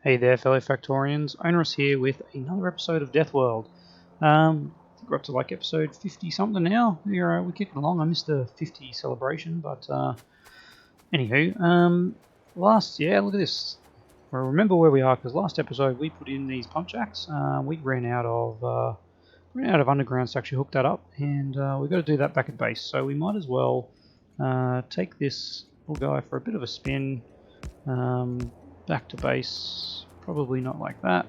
Hey there, fellow Factorians. Onerous here with another episode of Death World. I think we're up to like episode 50 something now. We're kicking along. I missed the 50 celebration, but anywho, look at this. Well, remember where we are because last episode we put in these pump jacks. We ran out of underground to actually hook that up, and we've got to do that back at base. So we might as well take this little guy for a bit of a spin. Back to base, probably not like that.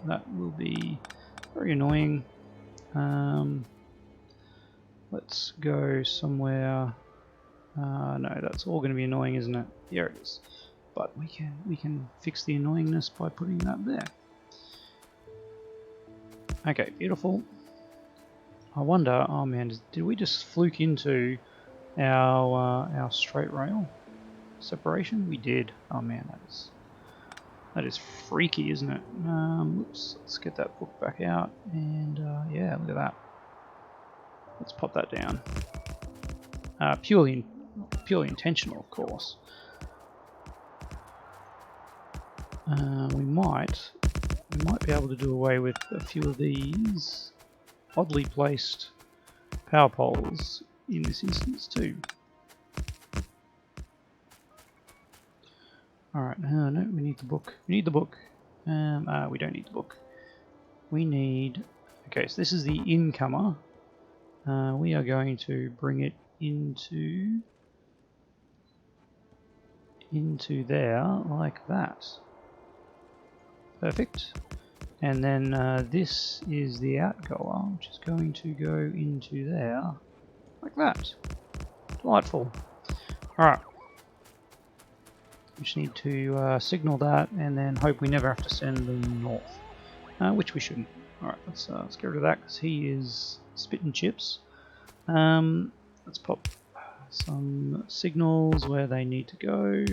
That will be very annoying. Let's go somewhere. No, that's all going to be annoying, isn't it? There it is. But we can fix the annoyingness by putting that there. Okay, beautiful. I wonder. Oh man, did we just fluke into our straight rail separation? We did. Oh man, that is freaky, isn't it? Oops, let's get that book back out, and yeah, look at that. Let's pop that down. Purely intentional, of course. We might be able to do away with a few of these oddly placed power poles in this instance too. Alright, no, we need the book. We need the book. We don't need the book. We need... Okay, so this is the incomer. We are going to bring it into there, like that. Perfect. And then this is the outgoer, which is going to go into there, like that. Delightful. Alright. We just need to signal that and then hope we never have to send them north, which we shouldn't. Alright, let's get rid of that because he is spitting chips. Let's pop some signals where they need to go.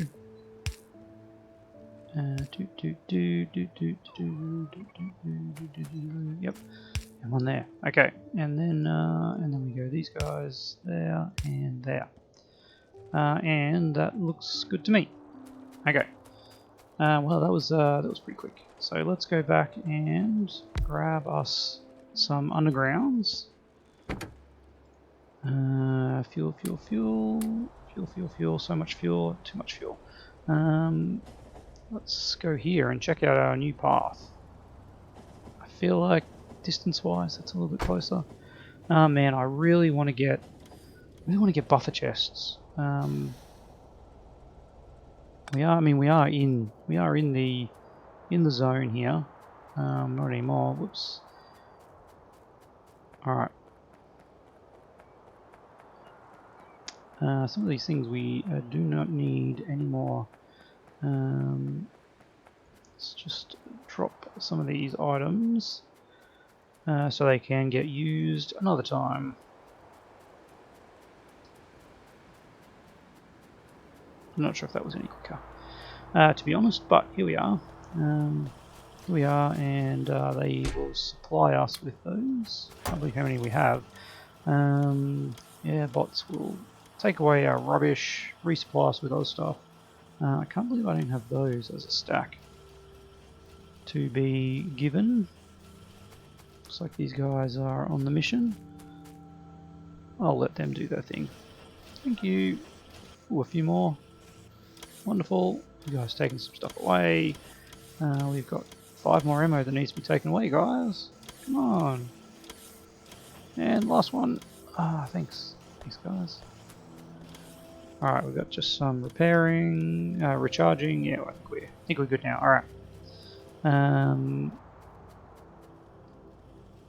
Yep, and one there. Okay, and then we go these guys there and there, and that looks good to me. Okay. Well, that was pretty quick. So let's go back and grab us some undergrounds. Fuel. So much fuel, too much fuel. Let's go here and check out our new path. I feel like distance-wise, that's a little bit closer. Oh man, I really want to get buffer chests. We are in the zone here. Not anymore. Whoops. All right. Some of these things we do not need anymore. Let's just drop some of these items so they can get used another time. I'm not sure if that was any quicker, to be honest, but here we are. And they will supply us with those. I can't believe how many we have. Yeah, bots will take away our rubbish, resupply us with other stuff. I can't believe I don't have those as a stack to be given. Looks like these guys are on the mission. I'll let them do their thing. Thank you. Ooh, a few more. Wonderful. You guys taking some stuff away. We've got 5 more ammo that needs to be taken away, guys. Come on. And last one. Thanks. Thanks, guys. Alright, we've got just some repairing, recharging. Yeah, I think we're good now. Alright.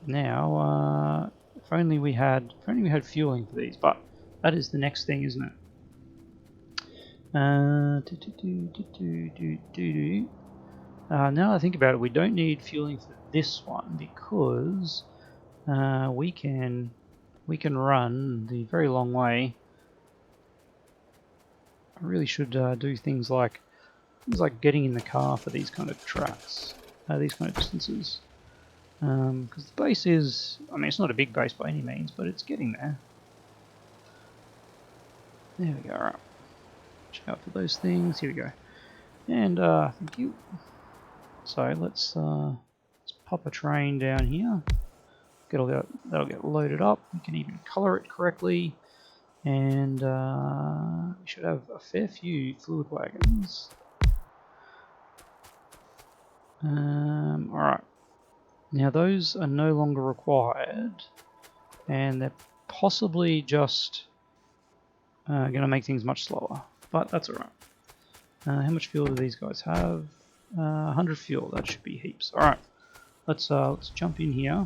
Now, if only we had fueling for these, but that is the next thing, isn't it? Now I think about it, we don't need fueling for this one because we can run the very long way. I really should do things like getting in the car for these kind of tracks, these kind of distances. Because the base is, I mean, it's not a big base by any means, but it's getting there. There we go. All right. Watch out for those things. Here we go. And thank you. So let's pop a train down here. That'll get loaded up. We can even color it correctly, and we should have a fair few fluid wagons. Alright, now those are no longer required, and they're possibly just going to make things much slower, but that's alright. How much fuel do these guys have? 100 fuel, that should be heaps. Alright, let's jump in here.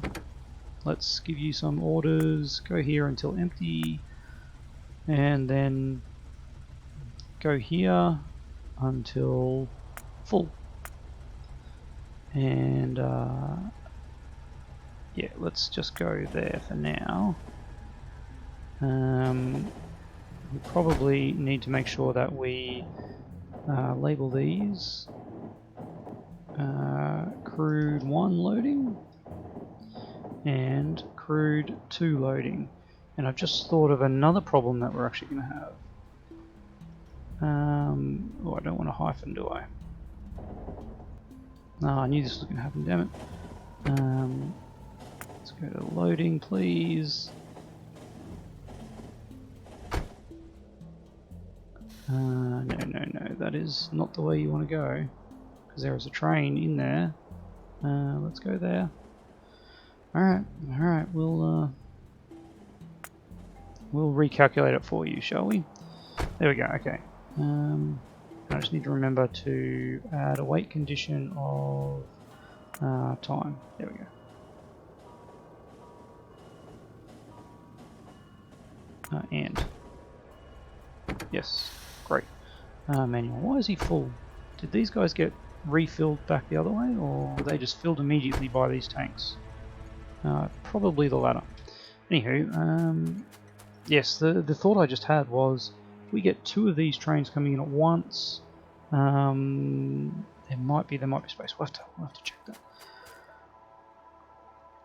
Let's give you some orders. Go here until empty, and then go here until full. And yeah, let's just go there for now. We probably need to make sure that we label these crude 1 loading and crude 2 loading. And I've just thought of another problem that we're actually going to have. Oh, I don't want a hyphen, do I? No, I knew this was going to happen, damn it. Let's go to loading, please. No, that is not the way you want to go, because there is a train in there. Let's go there. Alright, we'll recalculate it for you, shall we? There we go, okay. I just need to remember to add a wait condition of time. There we go. And yes, great. Manual, why is he full? Did these guys get refilled back the other way, or were they just filled immediately by these tanks? Probably the latter. Anywho, yes, the thought I just had was, if we get 2 of these trains coming in at once, there might be space. We'll have to check that.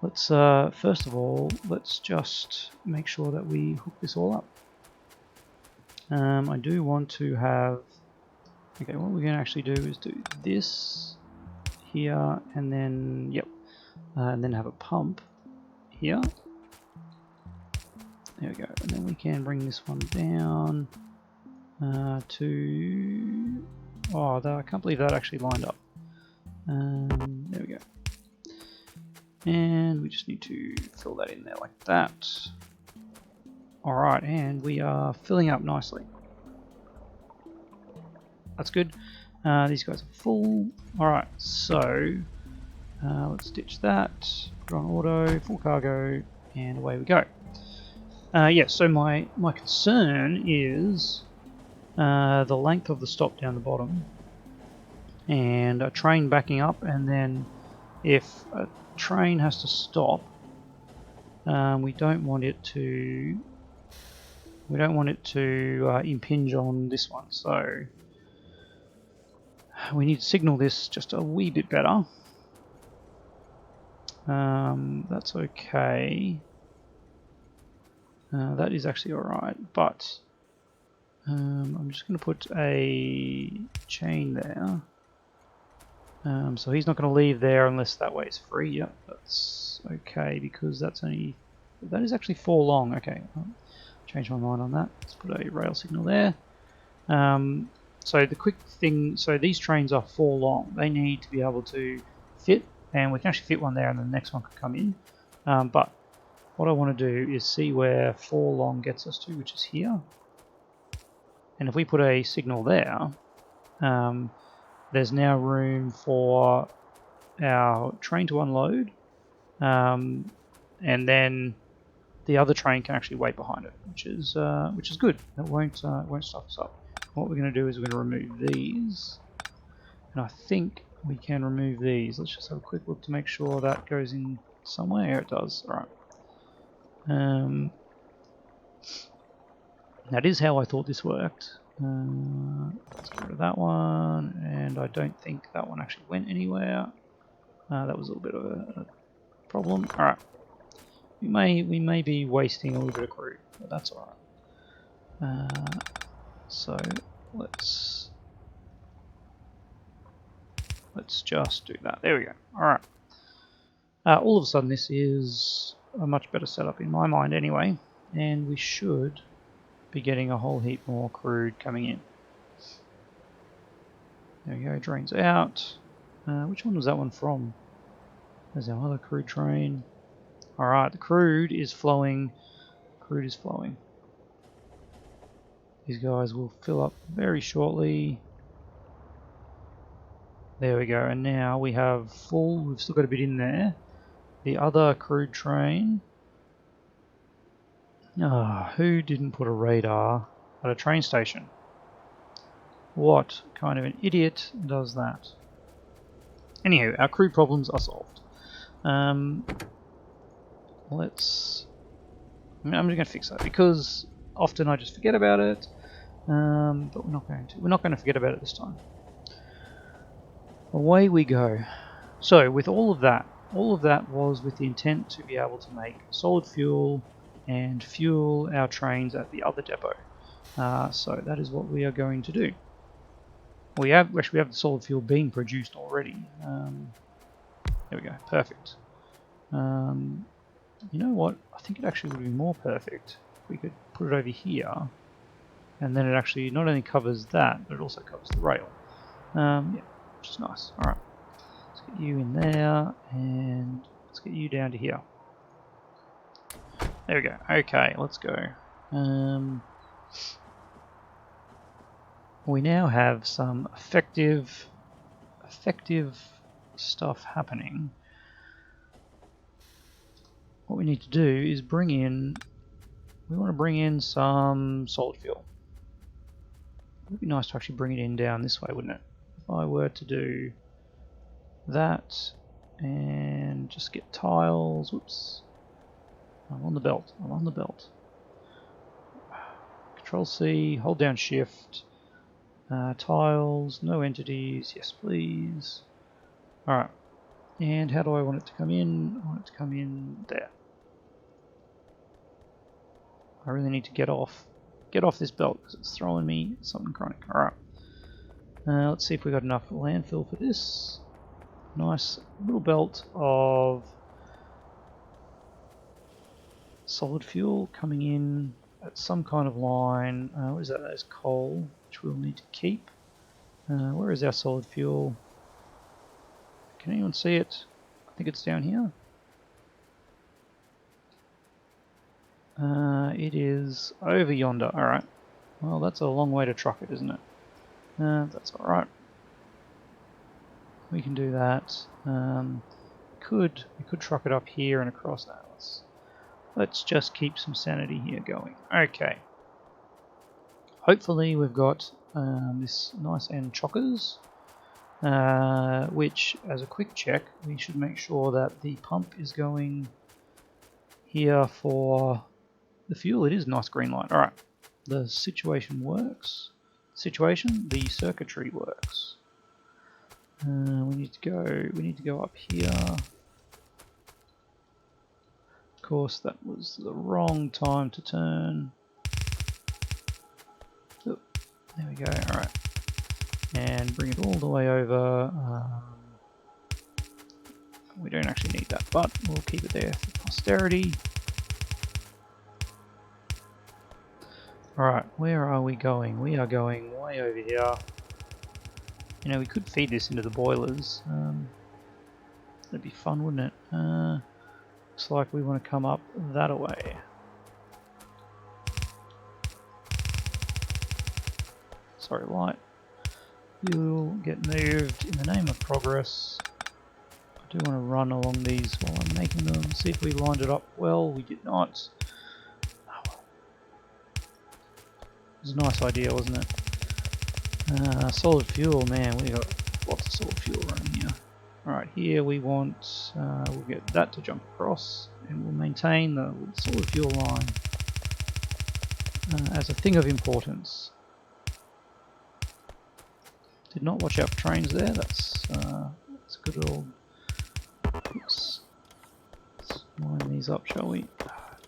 Let's first of all, let's just make sure that we hook this all up. I do want to have. Okay, what we're going to actually do is do this here, and then yep, and then have a pump here. There we go, and then we can bring this one down to. Oh, I can't believe that actually lined up. There we go. And we just need to fill that in there like that. Alright, and we are filling up nicely. That's good. These guys are full. Alright, so let's ditch that. Put on auto, full cargo, and away we go. Yeah, so my concern is the length of the stop down the bottom, and a train backing up, and then if a train has to stop, we don't want it to impinge on this one, so we need to signal this just a wee bit better. That's okay. That is actually alright, but I'm just going to put a chain there. So he's not going to leave there unless that way is free. Yep, that's okay, because that is actually 4 long. Okay, I'll change my mind on that. Let's put a rail signal there. So the quick thing, so these trains are 4 long. They need to be able to fit, and we can actually fit one there and the next one could come in. But what I want to do is see where 4 long gets us to, which is here. And if we put a signal there, there's now room for our train to unload, and then the other train can actually wait behind it, which is good. It won't stop us up. What we're going to do is we're going to remove these, and I think we can remove these. Let's just have a quick look to make sure that goes in somewhere. It does. All right. That is how I thought this worked. Let's get rid of that one, and I don't think that one actually went anywhere. That was a little bit of a problem. All right, we may be wasting a little bit of crude, but that's all right. So let's Let's just do that. There we go. Alright. All of a sudden this is a much better setup in my mind anyway, and we should be getting a whole heap more crude coming in. There we go, drains out. Which one was that one from? There's our other crude train. Alright, the crude is flowing. Crude is flowing. These guys will fill up very shortly. There we go, and now we have full, we've still got a bit in there. The other crude train. Who didn't put a radar at a train station? What kind of an idiot does that? Anywho, our crude problems are solved. I'm just going to fix that because often I just forget about it, but we're not going to. We're not going to forget about it this time. Away we go. So with all of that was with the intent to be able to make solid fuel and fuel our trains at the other depot. So that is what we are going to do. We have the solid fuel being produced already. There we go, perfect. You know what? I think it actually would be more perfect if we could put it over here, and then it actually not only covers that, but it also covers the rail. Yeah, which is nice. All right, let's get you in there, and let's get you down to here. There we go. Okay, let's go. We now have some effective stuff happening. What we need to do is we want to bring in some solid fuel. It would be nice to actually bring it in down this way, wouldn't it? If I were to do that and just get tiles, whoops. I'm on the belt. Control C, hold down shift. Tiles, no entities, yes please. Alright, and how do I want it to come in? I want it to come in there. I really need to get off this belt because it's throwing me something chronic. Alright, let's see if we got enough landfill for this. Nice little belt of solid fuel coming in at some kind of line. What is that? That is coal, which we'll need to keep. Where is our solid fuel? Can anyone see it? I think it's down here. It is over yonder. Alright. Well, that's a long way to truck it, isn't it? That's alright. We can do that. We could truck it up here and across that. Let's just keep some sanity here going. Okay. Hopefully we've got this nice end chockers, which, as a quick check, we should make sure that the pump is going here for the fuel. It is nice green light. Alright. The situation works. The circuitry works. We need to go up here. Of course, that was the wrong time to turn. Oh, there we go. Alright. And bring it all the way over. We don't actually need that, but we'll keep it there for posterity. Alright, where are we going? We are going way over here. You know, we could feed this into the boilers. That'd be fun, wouldn't it? Looks like we want to come up that way. Sorry, light. You'll get moved in the name of progress. I do want to run along these while I'm making them. See if we lined it up well. We did not. Oh, well. It was a nice idea, wasn't it? Solid fuel, man. We got lots of solid fuel running here. Alright, here we want, we'll get that to jump across, and we'll maintain the solid fuel line as a thing of importance. Did not watch out for trains there, that's a good old... Oops. Let's mine these up, shall we?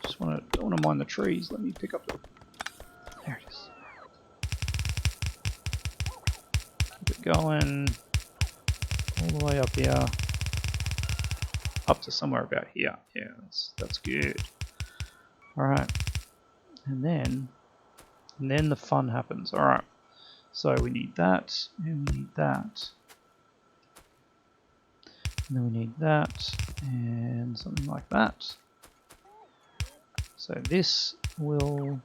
Don't want to mine the trees, let me pick up the... There it is. Keep it going. all the way up here, up to somewhere about here. Yeah, that's good. All right, and then the fun happens. All right, so we need that, and we need that, and then we need that, and something like that. So this will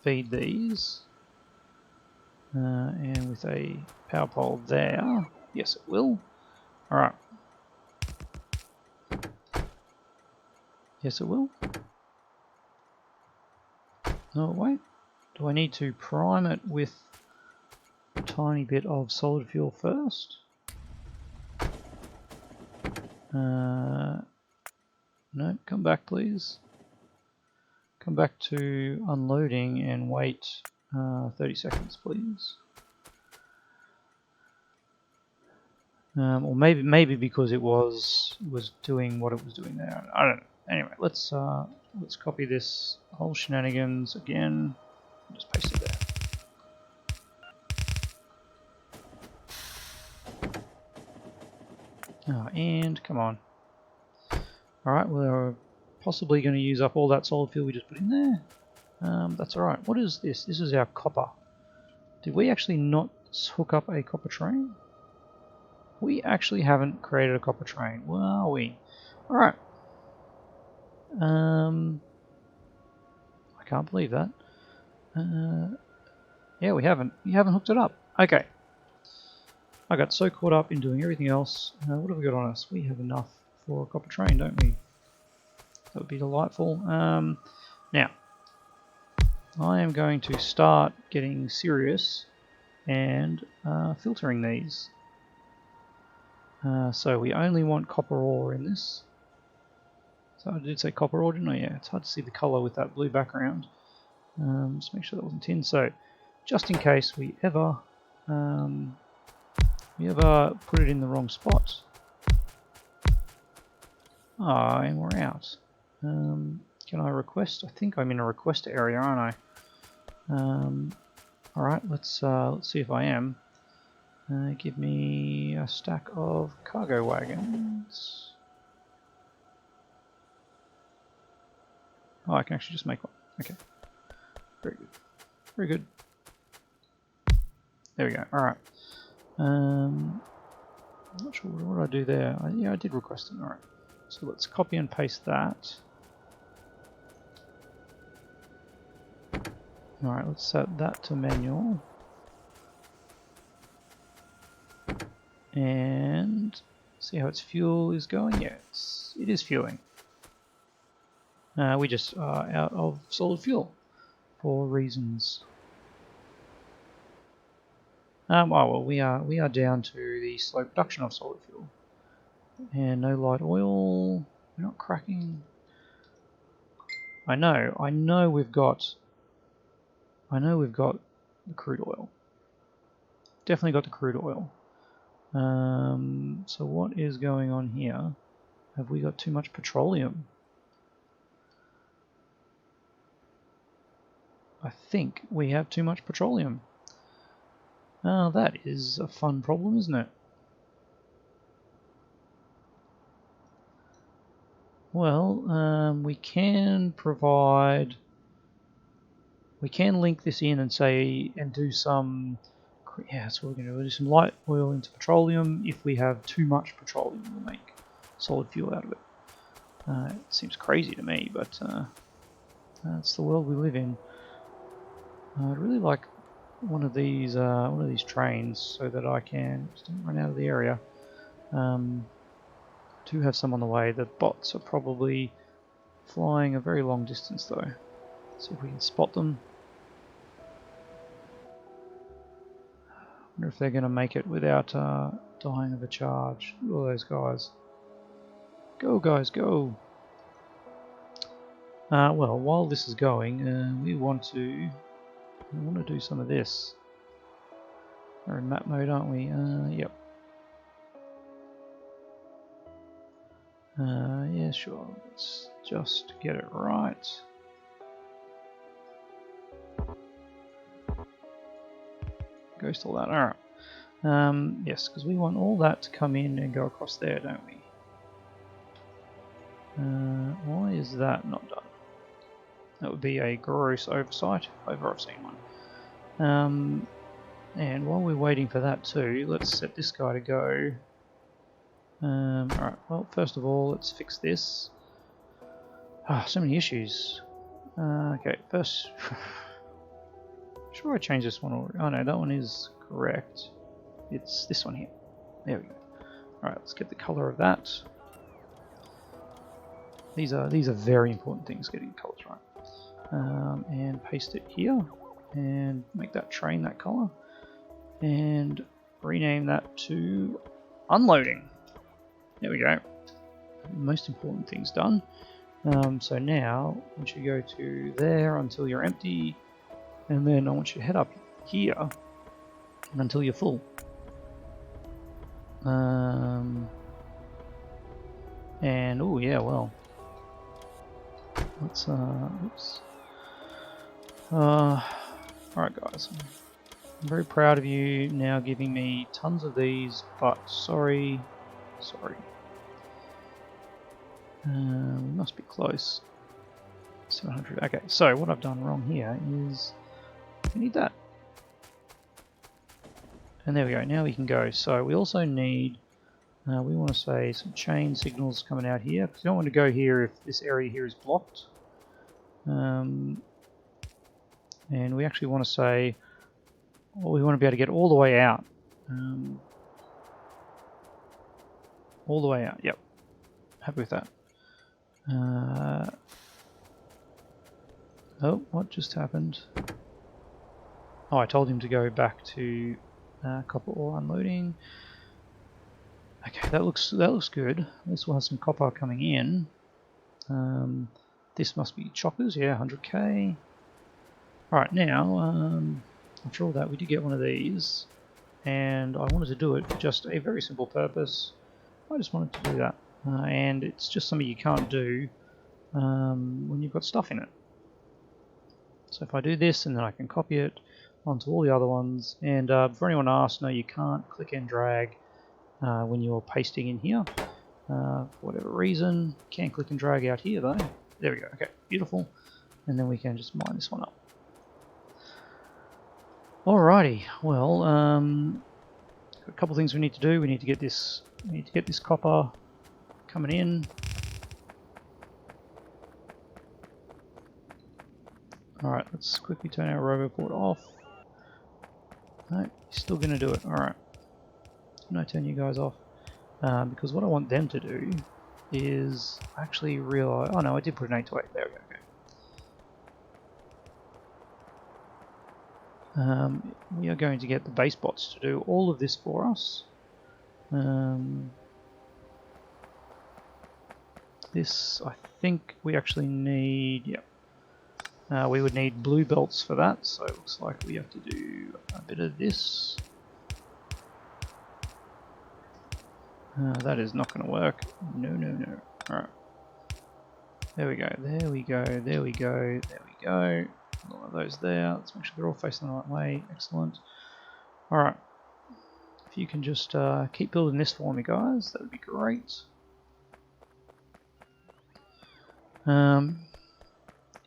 feed these, and with a power pole there, yes it will. All right. Yes, it will. No, wait. Do I need to prime it with a tiny bit of solid fuel first? No, come back please. Come back to unloading and wait 30 seconds please. Or maybe because it was doing what it was doing there. I don't know. Anyway, let's copy this whole shenanigans again. Just paste it there. And come on. Alright, we're possibly going to use up all that solid fuel we just put in there. That's alright. What is this? This is our copper. Did we actually not hook up a copper train? We actually haven't created a copper train. Where are we? Alright. I can't believe that. Yeah, we haven't. You haven't hooked it up. Okay. I got so caught up in doing everything else. What have we got on us? We have enough for a copper train, don't we? That would be delightful. Now, I am going to start getting serious and filtering these. So we only want copper ore in this. So I did say copper ore, didn't I? Yeah, it's hard to see the colour with that blue background. Just make sure that wasn't tin. So, just in case we ever put it in the wrong spot. And we're out. Can I request? I think I'm in a request area, aren't I? Alright, let's see if I am. Give me a stack of cargo wagons. Oh, I can actually just make one. Okay. Very good. Very good. There we go. Alright. I'm not sure what did I do there. Yeah, I did request it. Alright. So let's copy and paste that. Alright, let's set that to manual. And see how its fuel is going. Yes, it is fueling. We just are out of solid fuel for reasons. Well, we are down to the slow production of solid fuel, and no light oil. We're not cracking. I know we've got the crude oil. Definitely got the crude oil. So what is going on here? Have we got too much petroleum? I think we have too much petroleum. Oh, that is a fun problem, isn't it? Well, we can link this in and say, and do some, yeah, that's what we're going to do. We'll do some light oil into petroleum. If we have too much petroleum, we'll make solid fuel out of it. It seems crazy to me, but that's the world we live in. I'd really like one of these trains so that I can just don't run out of the area. Do have some on the way. The bots are probably flying a very long distance though. Let's see if we can spot them. Wonder if they're going to make it without dying of a charge. Look at all those guys. Go guys, go! Well, while this is going, we want to do some of this. We're in map mode, aren't we? Yep. Yeah, sure. Let's just get it right. Ghost all that. Alright. Yes, because we want all that to come in and go across there, don't we? Why is that not done? That would be a gross oversight if ever I've seen one. And while we're waiting for that too, let's set this guy to go. Alright, well, first of all, let's fix this. So many issues. Okay, first... sure I changed this one already. Oh no, that one is correct. It's this one here. There we go. Alright, let's get the colour of that. These are very important things, getting colours right. And paste it here. And make that train that colour. And rename that to unloading. There we go. Most important thing's done. So now, I want you to go to there until you're empty, and then I want you to head up here until you're full. And oh yeah, well, let's oops. All right, guys. I'm very proud of you now giving me tons of these, but sorry. We must be close. 700. Okay, so what I've done wrong here is we need that. And there we go, now we can go. So we also need, we want to say some chain signals coming out here, because you don't want to go here if this area here is blocked. And we actually want to say, well, we want to be able to get all the way out. All the way out, yep. Happy with that. Oh, what just happened? Oh, I told him to go back to copper ore unloading. Okay, that looks good. At least we'll have some copper coming in. This must be choppers, yeah, 100k. Alright, now, after all that, we did get one of these, and I wanted to do it for just a very simple purpose. I just wanted to do that. And it's just something you can't do when you've got stuff in it. So if I do this, and then I can copy it onto all the other ones, and for anyone asks, no, you can't click and drag when you're pasting in here. For whatever reason, you can click and drag out here though. There we go, okay, beautiful. And then we can just mine this one up. Alrighty, well, a couple of things we need to do. We need to get this copper coming in. Alright, let's quickly turn our roboport off. No, he's still going to do it. Alright. No, turn you guys off. Because what I want them to do is actually realize... Oh no, I did put an 8 to 8. There we go. Okay. We are going to get the base bots to do all of this for us. This, I think we actually need... Yep. We would need blue belts for that, so it looks like we have to do a bit of this. That is not going to work. No. Alright. There we go. One of those there. Let's make sure they're all facing the right way. Excellent. Alright. If you can just keep building this for me, guys, that would be great.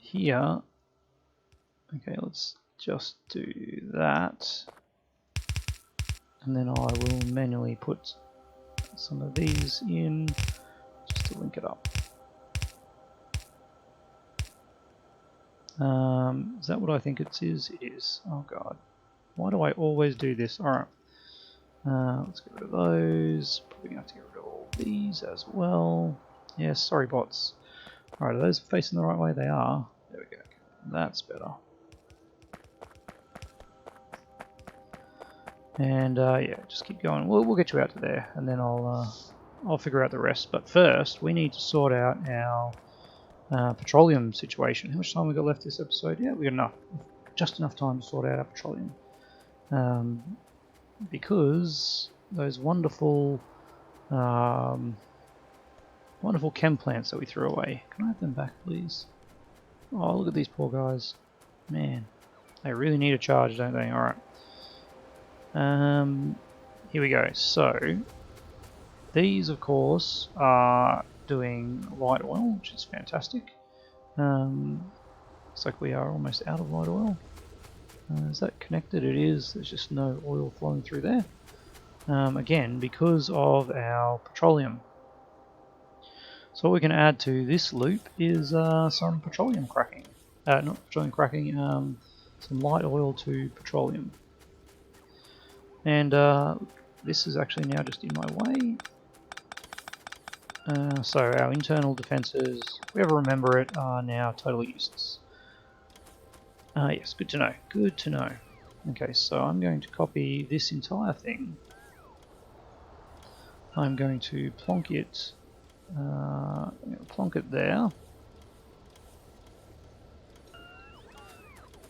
Here. Okay, let's just do that. And then I will manually put some of these in just to link it up. Is that what I think it is? It is. Oh god. Why do I always do this? Alright. Let's get rid of those. Probably have to get rid of all these as well. Yes, sorry bots. Alright, are those facing the right way? They are. There we go. That's better. And yeah, just keep going. We'll get you out to there, and then I'll figure out the rest. But first, we need to sort out our petroleum situation. How much time we got left this episode? Yeah, we got enough, just enough time to sort out our petroleum, because those wonderful, wonderful chem plants that we threw away. Can I have them back, please? Oh, look at these poor guys. Man, they really need a charge, don't they? All right. here we go. So these, of course, are doing light oil, which is fantastic. Looks like we are almost out of light oil. Is that connected? It is. There's just no oil flowing through there. Again, because of our petroleum. So what we can add to this loop is some petroleum cracking. Not petroleum cracking, some light oil to petroleum. And this is actually now just in my way. So our internal defences, if we ever remember it, are now totally useless. Yes, good to know. Good to know. Okay, so I'm going to copy this entire thing. I'm going to plonk it. Plonk it there.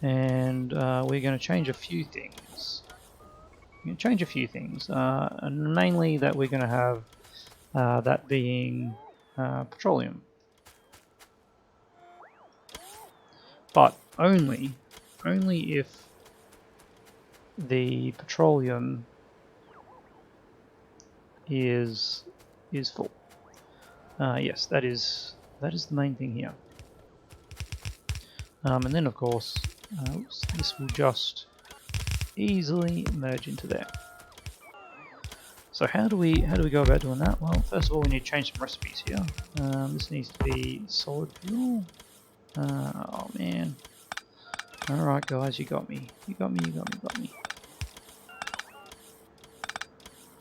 And we're going to change a few things. And mainly that we're going to have that being petroleum. But only if the petroleum is full. Yes, that is the main thing here. And then of course, this will just easily merge into there. So how do we go about doing that? Well, first of all, we need to change some recipes here. This needs to be solid fuel. Oh man. Alright guys, you got me. You got me.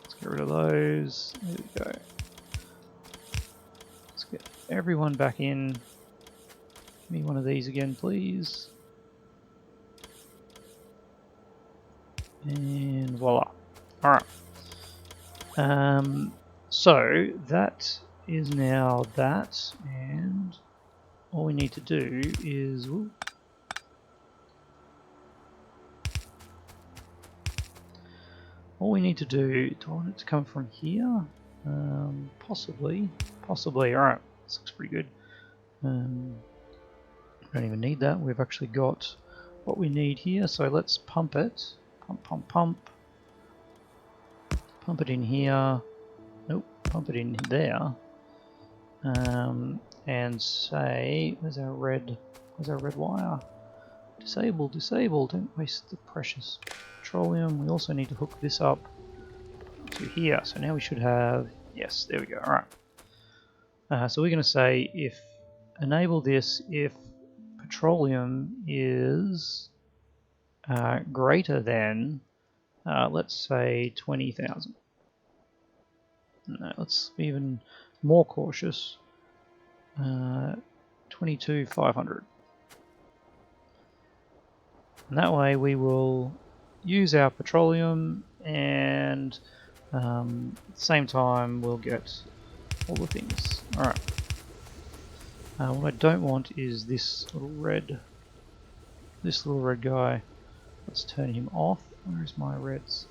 Let's get rid of those. There we go. Let's get everyone back in. Give me one of these again, please. And voila. Alright. So that is now that, and all we need to do is do I want it to come from here? Possibly. Alright, this looks pretty good. Don't even need that. We've actually got what we need here, so let's pump it. Pump it in here. Nope, pump it in there. And say, where's our red wire? Disable, don't waste the precious petroleum. We also need to hook this up to here. So now we should have, yes, there we go. Alright. So we're going to say if enable this if petroleum is greater than, let's say 20,000. No, let's be even more cautious. 22,500. And that way we will use our petroleum, and at the same time we'll get all the things. Alright. What I don't want is this little red guy. Let's turn him off. Where's my reds?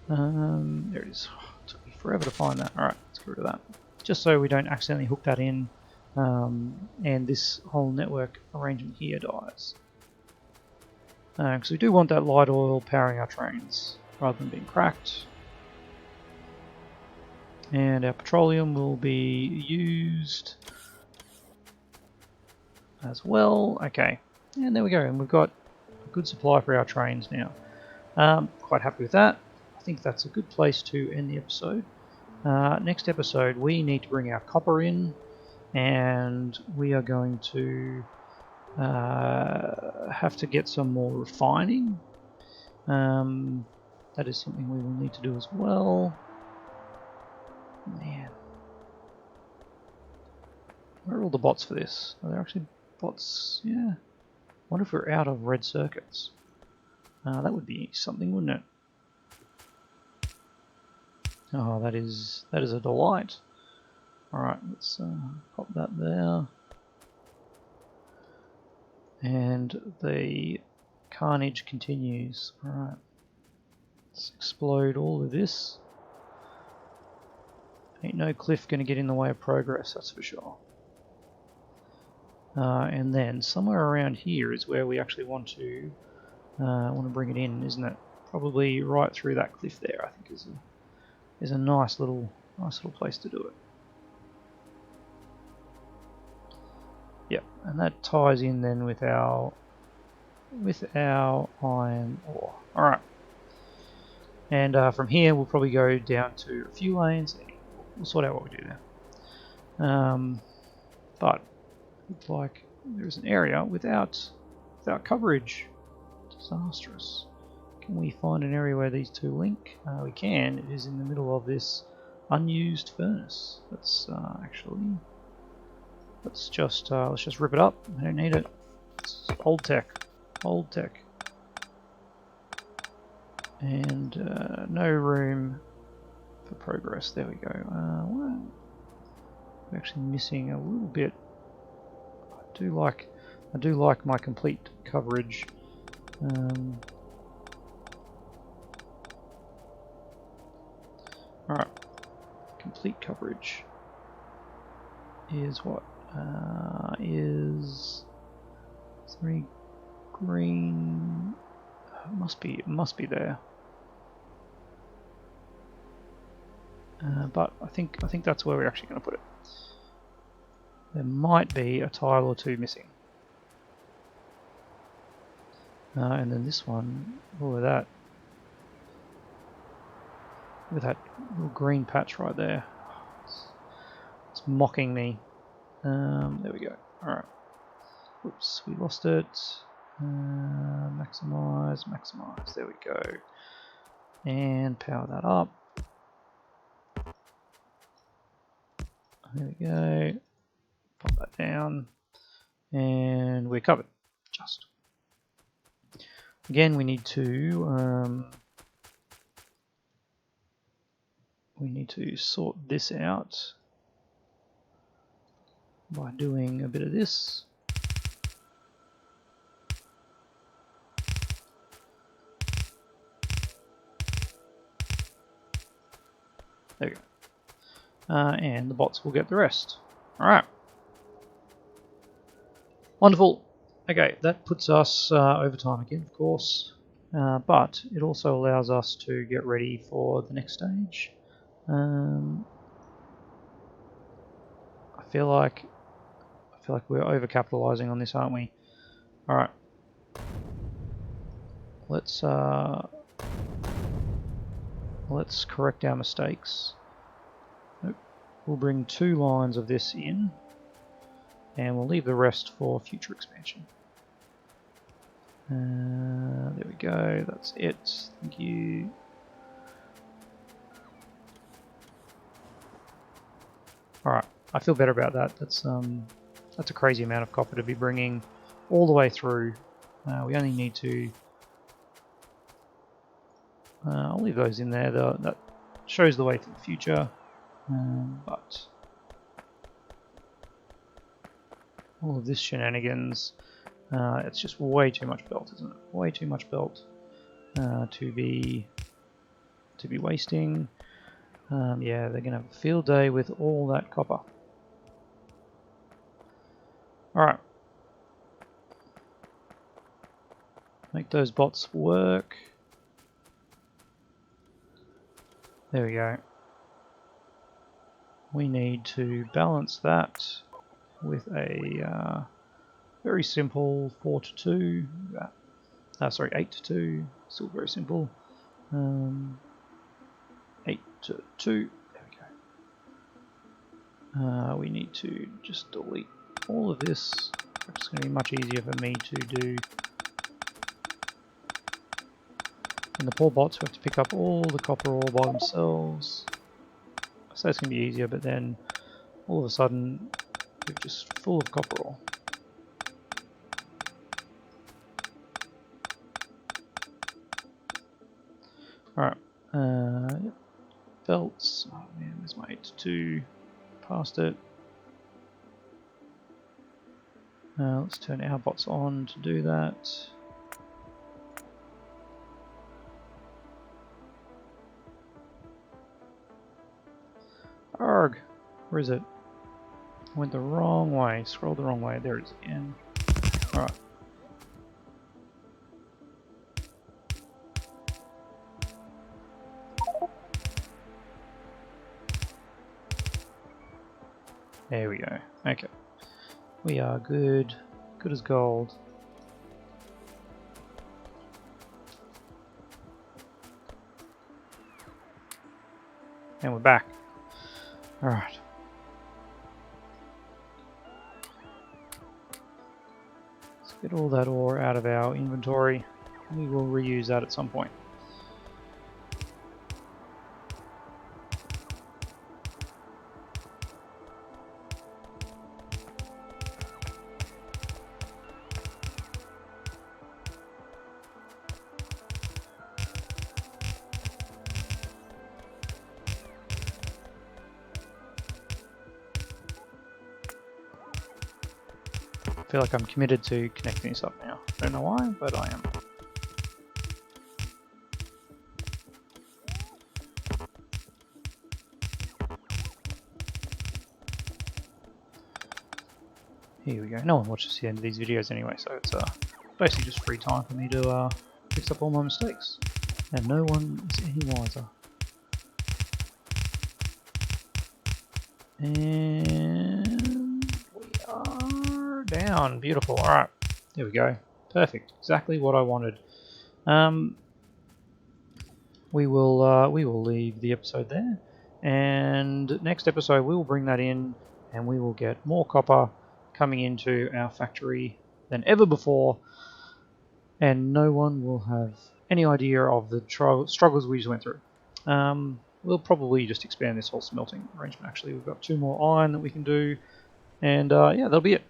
There it is. Oh, it took me forever to find that. Alright, let's get rid of that. Just so we don't accidentally hook that in, and this whole network arrangement here dies. Because we do want that light oil powering our trains, rather than being cracked. And our petroleum will be used as well. Okay, and there we go, and we've got a good supply for our trains now. Quite happy with that. I think that's a good place to end the episode. Next episode we need to bring our copper in, and we are going to have to get some more refining. That is something we will need to do as well. Man, where are all the bots for this? Are there actually bots? Yeah. I wonder if we're out of red circuits. That would be something, wouldn't it? Oh, that is a delight. Alright, let's pop that there. And the carnage continues. Alright, let's explode all of this. Ain't no cliff gonna get in the way of progress, that's for sure. And then somewhere around here is where we actually want to bring it in, isn't it? probably right through that cliff there. I think is a nice little place to do it. Yep, and that ties in then with our iron ore. All right, and from here we'll probably go down to a few lanes. We'll sort out what we do there. But looks like there's an area without coverage. Disastrous. Can we find an area where these two link? We can. It is in the middle of this unused furnace. Let's just rip it up. I don't need it. It's old tech, and no room for progress. There we go. We're actually missing a little bit. I do like my complete coverage. Alright, complete coverage is what? Is there any green? It must be there. But I think that's where we're actually going to put it. There might be a tile or two missing. And then this one, look at that. Look at that little green patch right there. It's mocking me. There we go. Alright. Whoops, we lost it. Maximize. There we go. And power that up. There we go. Pop that down. And we're covered. Just. Again, we need to sort this out by doing a bit of this. There we go. And the bots will get the rest. Alright. Wonderful. Okay, that puts us over time again, of course. But it also allows us to get ready for the next stage. I feel like we're overcapitalizing on this, aren't we? Alright. Let's correct our mistakes. Nope. We'll bring 2 lines of this in, and we'll leave the rest for future expansion. There we go, that's it. Thank you. Alright, I feel better about that. That's a crazy amount of copper to be bringing all the way through. We only need to... I'll leave those in there. That shows the way for the future. But all of this shenanigans, it's just way too much belt, isn't it? Way too much belt to be wasting. Yeah, they're gonna have a field day with all that copper. Alright. Make those bots work. There we go. We need to balance that with a very simple 4 to 2. Sorry, 8 to 2. Still very simple. 8 to 2. There we go. We need to just delete all of this. It's going to be much easier for me to do. And the poor bots who have to pick up all the copper ore by themselves. So it's going to be easier, but then all of a sudden we're just full of copper ore. Alright, yep. Belts. Oh man, there's my 8 to 2. Past it. Let's turn our bots on to do that. Arg! Where is it? I went the wrong way. Scrolled the wrong way. There it is again. Alright. There we go. Okay. We are good. Good as gold. And we're back. Alright. Let's get all that ore out of our inventory. We will reuse that at some point. I feel like I'm committed to connecting this up now. I don't know why, but I am. Here we go. No one watches the end of these videos anyway, so it's basically just free time for me to fix up all my mistakes. And no one is any wiser. And we are down. Beautiful. Alright. There we go. Perfect. Exactly what I wanted. We will leave the episode there. And next episode we will bring that in and we will get more copper coming into our factory than ever before. And no one will have any idea of the struggles we just went through. We'll probably just expand this whole smelting arrangement. Actually, we've got 2 more iron that we can do, and yeah, that'll be it.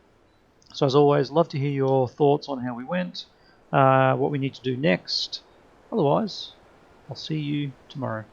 So as always, love to hear your thoughts on how we went, what we need to do next. Otherwise, I'll see you tomorrow.